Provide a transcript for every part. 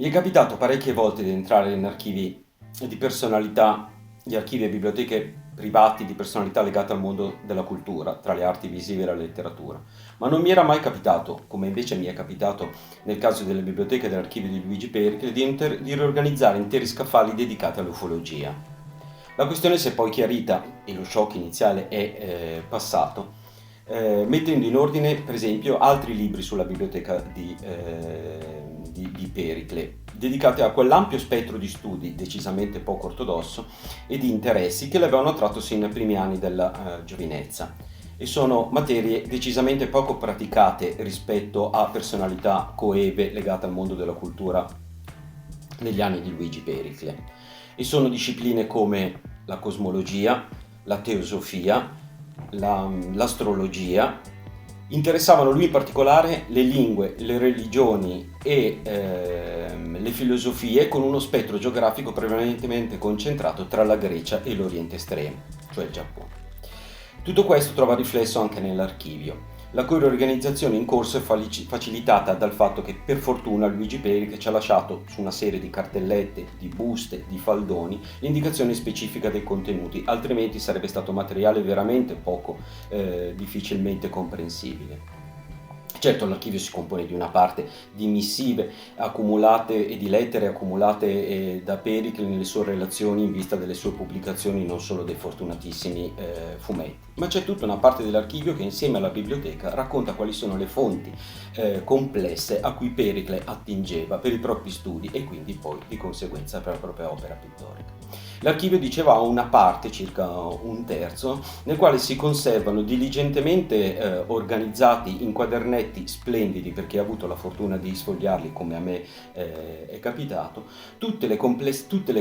Mi è capitato parecchie volte di entrare in archivi di personalità, di archivi e biblioteche privati di personalità legate al mondo della cultura, tra le arti visive e la letteratura, ma non mi era mai capitato, come invece mi è capitato nel caso delle biblioteche e dell'archivio di Luigi Pericle, di riorganizzare interi scaffali dedicati all'ufologia. La questione si è poi chiarita e lo shock iniziale è passato, mettendo in ordine, per esempio, altri libri sulla biblioteca di Pericle, dedicati a quell'ampio spettro di studi, decisamente poco ortodosso, e di interessi che l'avevano attratto sin nei primi anni della giovinezza. E sono materie decisamente poco praticate rispetto a personalità coeve legate al mondo della cultura negli anni di Luigi Pericle. E sono discipline come la cosmologia, la teosofia, l'astrologia. Interessavano lui in particolare le lingue, le religioni e le filosofie con uno spettro geografico prevalentemente concentrato tra la Grecia e l'Oriente estremo, cioè il Giappone. Tutto questo trova riflesso anche nell'archivio, la cui riorganizzazione in corso è facilitata dal fatto che per fortuna Luigi Pericle ci ha lasciato su una serie di cartellette, di buste, di faldoni l'indicazione specifica dei contenuti, altrimenti sarebbe stato materiale veramente poco difficilmente comprensibile. Certo, l'archivio si compone di una parte di missive accumulate e di lettere accumulate da Pericle nelle sue relazioni in vista delle sue pubblicazioni, non solo dei fortunatissimi fumetti, ma c'è tutta una parte dell'archivio che insieme alla biblioteca racconta quali sono le fonti complesse a cui Pericle attingeva per i propri studi e quindi poi di conseguenza per la propria opera pittorica. L'archivio, diceva, ha una parte, circa un terzo, nel quale si conservano diligentemente organizzati in quadernetti splendidi, per chi ha avuto la fortuna di sfogliarli come a me è capitato, tutte le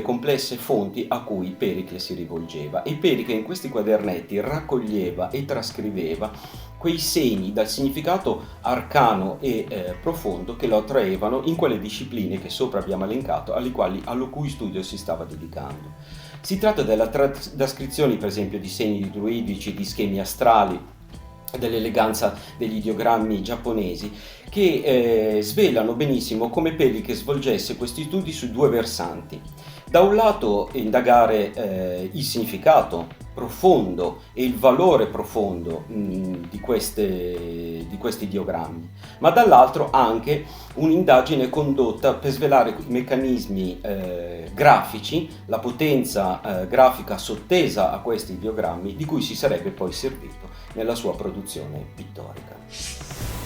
complesse fonti a cui Pericle si rivolgeva. E Pericle in questi quadernetti raccoglieva e trascriveva quei segni dal significato arcano e profondo che lo attraevano in quelle discipline che sopra abbiamo elencato, allo cui studio si stava dedicando. Si tratta della trascrizione, per esempio, di segni druidici, di schemi astrali, dell'eleganza degli ideogrammi giapponesi, che svelano benissimo come Pericle svolgesse questi studi su due versanti. Da un lato indagare il significato profondo e il valore profondo di questi ideogrammi, ma dall'altro anche un'indagine condotta per svelare i meccanismi grafici, la potenza grafica sottesa a questi ideogrammi di cui si sarebbe poi servito nella sua produzione pittorica.